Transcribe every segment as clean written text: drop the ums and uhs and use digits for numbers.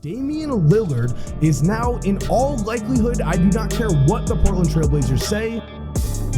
Damian Lillard is now, in all likelihood, I do not care what the Portland Trailblazers say,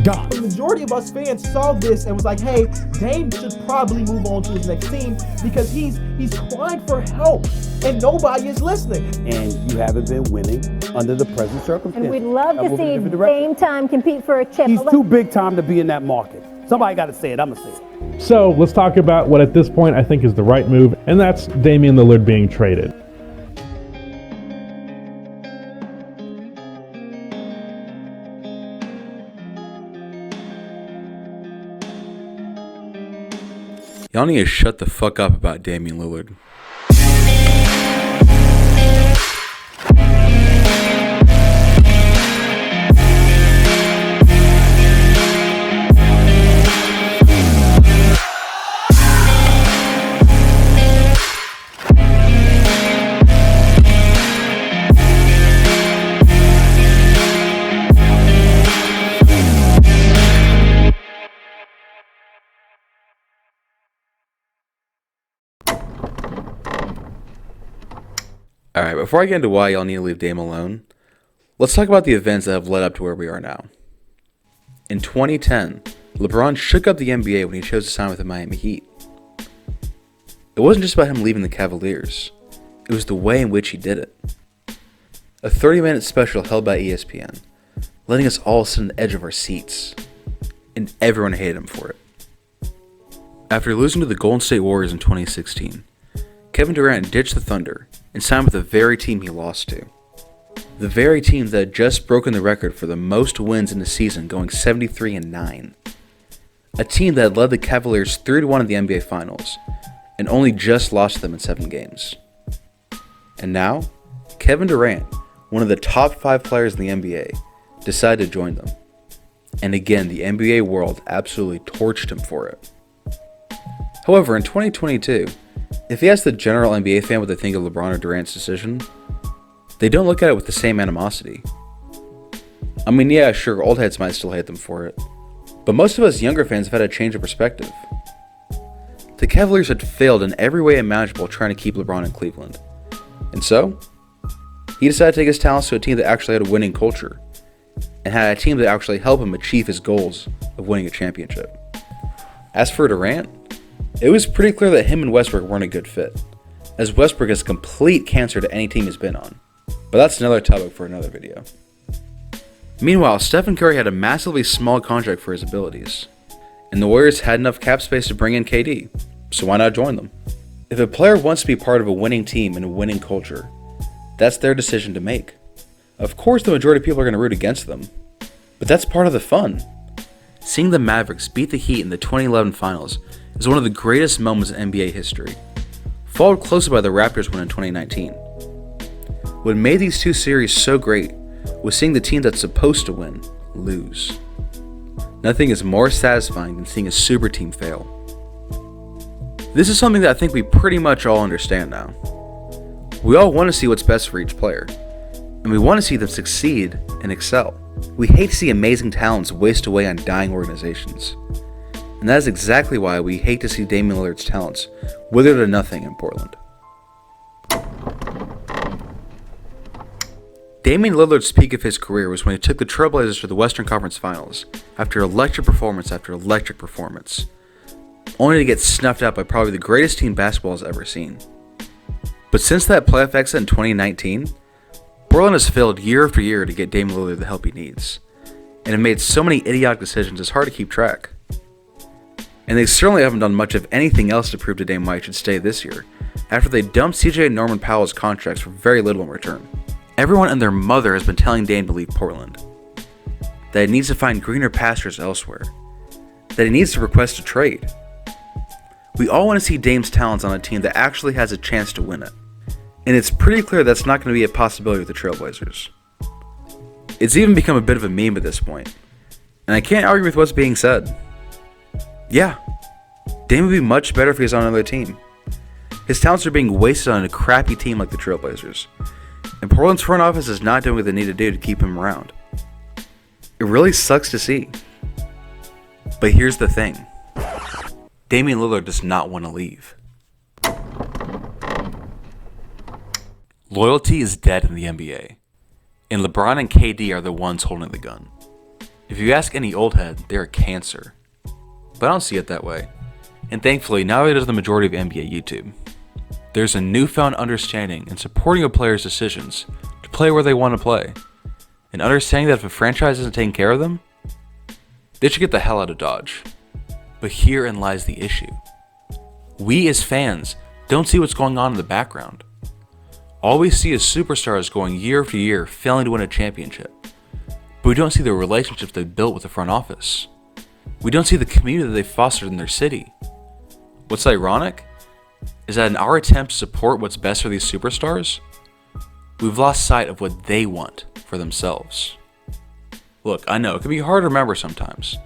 gone. The majority of us fans saw this and was like, hey, Dame should probably move on to his next team because he's crying for help and nobody is listening. And you haven't been winning under the present circumstances. And we'd love to see Dame Time compete for a chip. He's too big time to be in that market. Somebody got to say it. I'm going to say it. So let's talk about what at this point I think is the right move, and that's Damian Lillard being traded. Y'all need to shut the fuck up about Damian Lillard. Alright, before I get into why y'all need to leave Dame alone, let's talk about the events that have led up to where we are now. In 2010, LeBron shook up the NBA when he chose to sign with the Miami Heat. It wasn't just about him leaving the Cavaliers, it was the way in which he did it. A 30-minute special held by ESPN, letting us all sit on the edge of our seats, and everyone hated him for it. After losing to the Golden State Warriors in 2016, Kevin Durant ditched the Thunder and signed with the very team he lost to. The very team that had just broken the record for the most wins in the season, going 73-9. A team that had led the Cavaliers 3-1 in the NBA Finals, and only just lost to them in 7 games. And now, Kevin Durant, one of the top 5 players in the NBA, decided to join them. And again, the NBA world absolutely torched him for it. However, in 2022, if you ask the general NBA fan what they think of LeBron or Durant's decision, they don't look at it with the same animosity. I mean, yeah, sure, old heads might still hate them for it, but most of us younger fans have had a change of perspective. The Cavaliers had failed in every way imaginable trying to keep LeBron in Cleveland, and so, he decided to take his talents to a team that actually had a winning culture, and had a team that actually helped him achieve his goals of winning a championship. As for Durant, it was pretty clear that him and Westbrook weren't a good fit, as Westbrook is a complete cancer to any team he's been on. But that's another topic for another video. Meanwhile, Stephen Curry had a massively small contract for his abilities, and the Warriors had enough cap space to bring in KD, so why not join them? If a player wants to be part of a winning team and a winning culture, that's their decision to make. Of course the majority of people are going to root against them, but that's part of the fun. Seeing the Mavericks beat the Heat in the 2011 Finals is one of the greatest moments in NBA history, followed closely by the Raptors win in 2019. What made these two series so great was seeing the team that's supposed to win lose. Nothing is more satisfying than seeing a super team fail. This is something that I think we pretty much all understand now. We all want to see what's best for each player, and we want to see them succeed and excel. We hate to see amazing talents waste away on dying organizations. And that is exactly why we hate to see Damian Lillard's talents wither to nothing in Portland. Damian Lillard's peak of his career was when he took the Trailblazers to the Western Conference Finals after electric performance after electric performance, only to get snuffed out by probably the greatest team basketball has ever seen. But since that playoff exit in 2019, Portland has failed year after year to get Damian Lillard the help he needs, and have made so many idiotic decisions it's hard to keep track. And they certainly haven't done much of anything else to prove to Dame why he should stay this year, after they dumped CJ and Norman Powell's contracts for very little in return. Everyone and their mother has been telling Dame to leave Portland, that he needs to find greener pastures elsewhere, that he needs to request a trade. We all want to see Dame's talents on a team that actually has a chance to win it, and it's pretty clear that's not going to be a possibility with the Trailblazers. It's even become a bit of a meme at this point, and I can't argue with what's being said. Yeah, Dame would be much better if he was on another team. His talents are being wasted on a crappy team like the Trailblazers, and Portland's front office is not doing what they need to do to keep him around. It really sucks to see. But here's the thing. Damian Lillard does not want to leave. Loyalty is dead in the NBA, and LeBron and KD are the ones holding the gun. If you ask any old head, they're a cancer. But I don't see it that way, and thankfully now it is the majority of NBA YouTube. There's a newfound understanding and supporting of players' decisions to play where they want to play, and understanding that if a franchise isn't taking care of them, they should get the hell out of Dodge. But herein lies the issue. We as fans don't see what's going on in the background. All we see is superstars going year after year failing to win a championship. But we don't see the relationships they've built with the front office. We don't see the community that they've fostered in their city. What's ironic is that in our attempt to support what's best for these superstars, we've lost sight of what they want for themselves. Look, I know it can be hard to remember sometimes,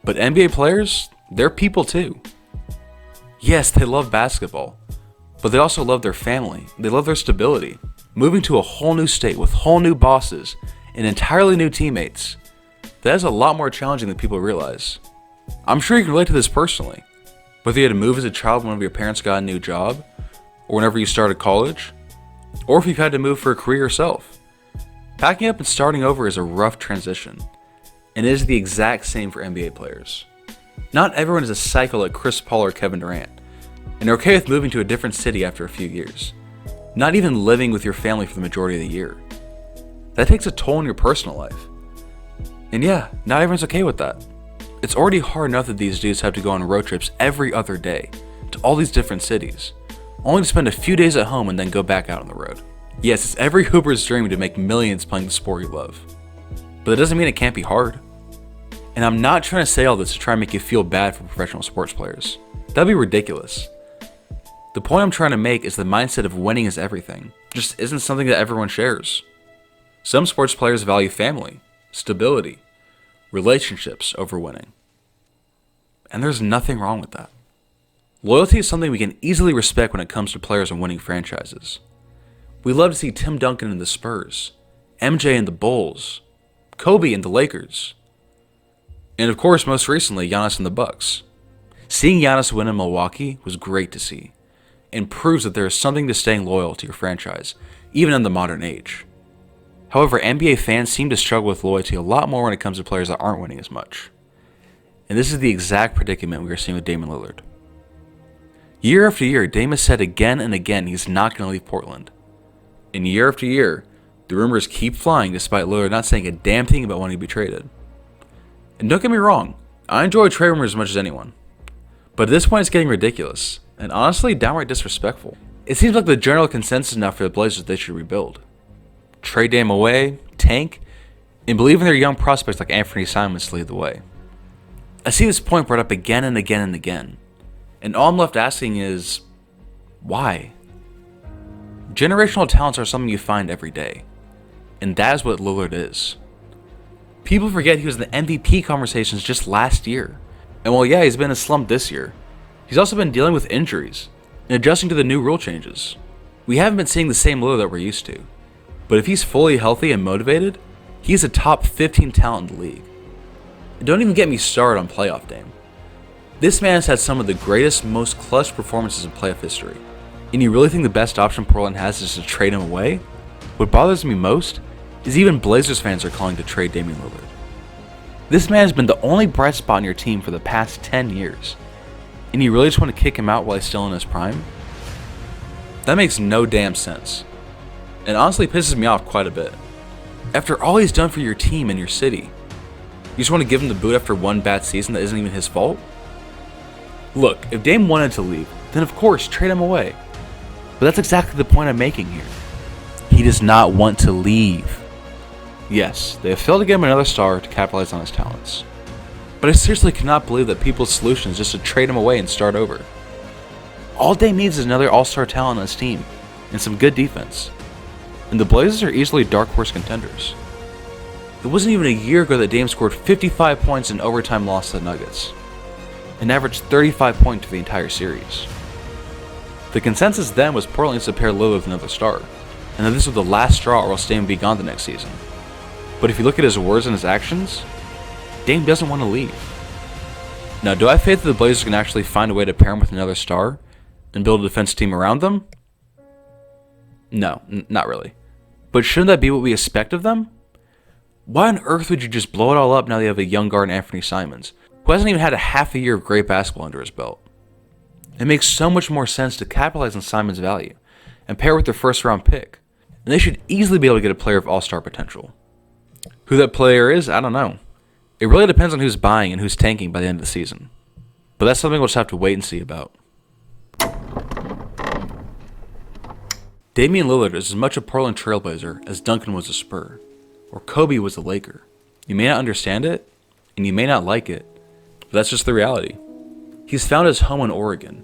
but NBA players, they're people too. Yes, they love basketball, but they also love their family. They love their stability. Moving to a whole new state with whole new bosses and entirely new teammates, that is a lot more challenging than people realize. I'm sure you can relate to this personally. Whether you had to move as a child whenever your parents got a new job, or whenever you started college, or if you've had to move for a career yourself. Packing up and starting over is a rough transition, and it is the exact same for NBA players. Not everyone is a psycho like Chris Paul or Kevin Durant, and they're okay with moving to a different city after a few years. Not even living with your family for the majority of the year. That takes a toll on your personal life. And yeah, not everyone's okay with that. It's already hard enough that these dudes have to go on road trips every other day to all these different cities, only to spend a few days at home and then go back out on the road. Yes, it's every Hooper's dream to make millions playing the sport you love, but that doesn't mean it can't be hard. And I'm not trying to say all this to try and make you feel bad for professional sports players. That'd be ridiculous. The point I'm trying to make is the mindset of winning is everything just isn't something that everyone shares. Some sports players value family, stability, relationships over winning. And there's nothing wrong with that. Loyalty is something we can easily respect when it comes to players and winning franchises. We love to see Tim Duncan in the Spurs, MJ in the Bulls, Kobe in the Lakers, and of course most recently Giannis in the Bucks. Seeing Giannis win in Milwaukee was great to see, and proves that there is something to staying loyal to your franchise, even in the modern age. However, NBA fans seem to struggle with loyalty a lot more when it comes to players that aren't winning as much. And this is the exact predicament we are seeing with Damian Lillard. Year after year, Dame has said again and again he's not going to leave Portland. And year after year, the rumors keep flying despite Lillard not saying a damn thing about wanting to be traded. And don't get me wrong, I enjoy trade rumors as much as anyone. But at this point it's getting ridiculous, and honestly downright disrespectful. It seems like the general consensus now for the Blazers they should rebuild. Trade Dame away, tank, and believe in their young prospects like Anthony Simons to lead the way. I see this point brought up again and again and again, and all I'm left asking is, why? Generational talents are something you find every day, and that is what Lillard is. People forget he was in the MVP conversations just last year, and while yeah, he's been in a slump this year, he's also been dealing with injuries and adjusting to the new rule changes. We haven't been seeing the same Lillard that we're used to, but if he's fully healthy and motivated, he's a top 15 talent in the league. And don't even get me started on playoff Dame. This man has had some of the greatest, most clutch performances in playoff history, and you really think the best option Portland has is to trade him away? What bothers me most is even Blazers fans are calling to trade Damian Lillard. This man has been the only bright spot on your team for the past 10 years, and you really just want to kick him out while he's still in his prime? That makes no damn sense, and honestly pisses me off quite a bit. After all he's done for your team and your city, you just want to give him the boot after one bad season that isn't even his fault? Look, if Dame wanted to leave, then of course trade him away. But that's exactly the point I'm making here. He does not want to leave. Yes, they have failed to get him another star to capitalize on his talents. But I seriously cannot believe that people's solution is just to trade him away and start over. All Dame needs is another all-star talent on his team, and some good defense. And the Blazers are easily dark horse contenders. It wasn't even a year ago that Dame scored 55 points in overtime loss to the Nuggets, and averaged 35 points for the entire series. The consensus then was Portland needs to pair Lillard with another star, and that this was the last straw or else Dame would be gone the next season. But if you look at his words and his actions, Dame doesn't want to leave. Now, do I have faith that the Blazers can actually find a way to pair him with another star and build a defense team around them? No, not really. But shouldn't that be what we expect of them? Why on earth would you just blow it all up now that you have a young guard in Anthony Simons, who hasn't even had a half a year of great basketball under his belt? It makes so much more sense to capitalize on Simons' value and pair with their first round pick, and they should easily be able to get a player of all-star potential. Who that player is, I don't know. It really depends on who's buying and who's tanking by the end of the season. But that's something we'll just have to wait and see about. Damian Lillard is as much a Portland Trailblazer as Duncan was a Spur, or Kobe was a Laker. You may not understand it, and you may not like it, but that's just the reality. He's found his home in Oregon,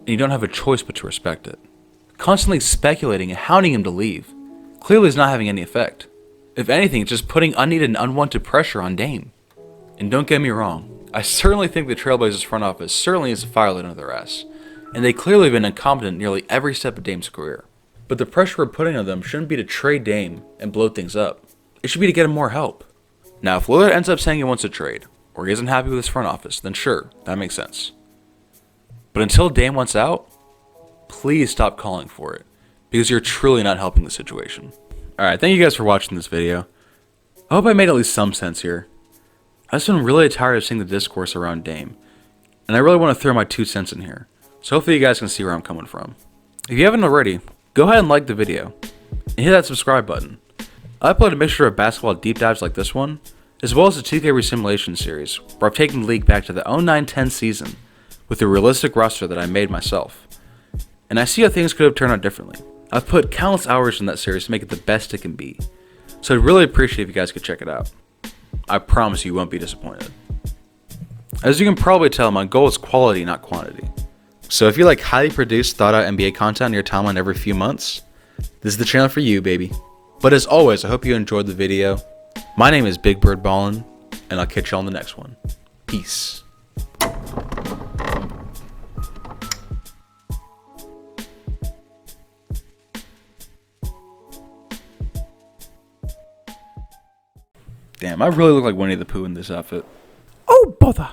and you don't have a choice but to respect it. Constantly speculating and hounding him to leave clearly is not having any effect. If anything, it's just putting unneeded and unwanted pressure on Dame. And don't get me wrong, I certainly think the Trailblazers front office certainly is a fire lit under their ass, and they clearly have been incompetent nearly every step of Dame's career. But the pressure we're putting on them shouldn't be to trade Dame and blow things up. It should be to get him more help. Now, if Lillard ends up saying he wants a trade, or he isn't happy with his front office, then sure, that makes sense. But until Dame wants out, please stop calling for it, because you're truly not helping the situation. Alright, thank you guys for watching this video. I hope I made at least some sense here. I've just been really tired of seeing the discourse around Dame, and I really want to throw my 2 cents in here, so hopefully you guys can see where I'm coming from. If you haven't already, go ahead and like the video, and hit that subscribe button. I upload a mixture of basketball deep dives like this one, as well as the 2K Resimulation series, where I've taken the league back to the 09-10 season with a realistic roster that I made myself. And I see how things could have turned out differently. I've put countless hours in that series to make it the best it can be, so I'd really appreciate if you guys could check it out. I promise you won't be disappointed. As you can probably tell, my goal is quality, not quantity. So if you like highly produced, thought out NBA content on your timeline every few months, this is the channel for you, baby. But as always, I hope you enjoyed the video. My name is Big Bird Ballin, and I'll catch you on the next one. Peace. Damn, I really look like Winnie the Pooh in this outfit. Oh, bother.